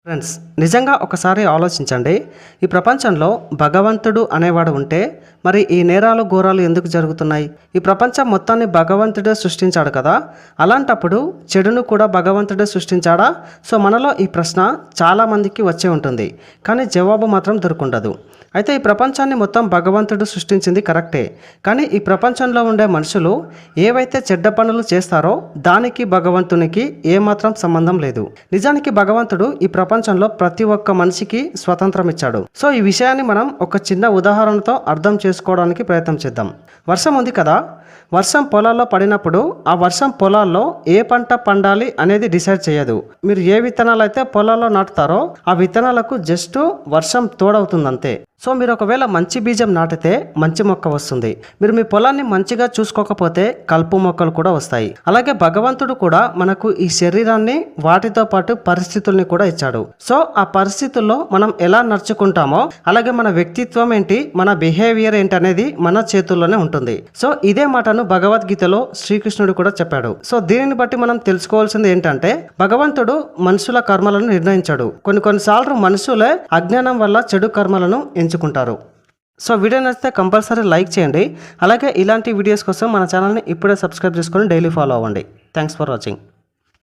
Friends, నిజంగా ఒకసారి ఆలోచించండి. ఈ ప్రపంచంలో భగవంతుడు అనేవాడు ఉంటే మరి ఈ నేరాలు ఘోరాలు ఎందుకు జరుగుతున్నాయి? ఈ ప్రపంచం మొత్తాన్ని భగవంతుడే సృష్టించాడు కదా. అలాంటప్పుడు చెడును కూడా భగవంతుడే సృష్టించాడా? సో మనలో ఈ ప్రశ్న చాలామందికి వచ్చే ఉంటుంది, కానీ జవాబు మాత్రం దొరుకుండదు. అయితే ఈ ప్రపంచాన్ని మొత్తం భగవంతుడు సృష్టించింది కరెక్టే, కానీ ఈ ప్రపంచంలో ఉండే మనుషులు ఏవైతే చెడ్డ పనులు చేస్తారో దానికి భగవంతునికి ఏమాత్రం సంబంధం లేదు. నిజానికి భగవంతుడు ఈ ప్రపంచంలో ప్రతి ఒక్క మనిషికి స్వతంత్రం ఇచ్చాడు. సో ఈ విషయాన్ని మనం ఒక చిన్న ఉదాహరణతో అర్థం చేసుకోవడానికి ప్రయత్నం చేద్దాం. వర్షం ఉంది కదా, వర్షం పొలాల్లో పడినప్పుడు ఆ వర్షం పొలాల్లో ఏ పంట పండాలి అనేది డిసైడ్ చేయదు. మీరు ఏ విత్తనాలు అయితే పొలాల్లో నాటుతారో ఆ విత్తనాలకు జస్ట్ వర్షం తోడవుతుంది అంతే. సో మీరు ఒకవేళ మంచి బీజం నాటితే మంచి మొక్క వస్తుంది. మీరు మీ పొలాన్ని మంచిగా చూసుకోకపోతే కలుపు మొక్కలు కూడా వస్తాయి. అలాగే భగవంతుడు కూడా మనకు ఈ శరీరాన్ని వాటితో పాటు పరిస్థితుల్ని కూడా ఇచ్చాడు. సో ఆ పరిస్థితుల్లో మనం ఎలా నడుచుకుంటామో, అలాగే మన వ్యక్తిత్వం ఏంటి, మన బిహేవియర్ ఏంటి అనేది మన చేతుల్లోనే ఉంటుంది. సో ఇదే మాటను భగవద్గీతలో శ్రీకృష్ణుడు కూడా చెప్పాడు. సో దీనిని బట్టి మనం తెలుసుకోవాల్సింది ఏంటంటే, భగవంతుడు మనుషుల కర్మలను నిర్ణయించాడు. కొన్నిసార్లు మనుషులే అజ్ఞానం వల్ల చెడు కర్మలను ఎంచుకుంటారు. సో వీడియో నచ్చితే కంపల్సరీ లైక్ చేయండి. అలాగే ఇలాంటి వీడియోస్ కోసం మన ఛానల్ని ఇప్పుడే సబ్స్క్రైబ్ చేసుకొని డైలీ ఫాలో అవ్వండి. Thanks for watching.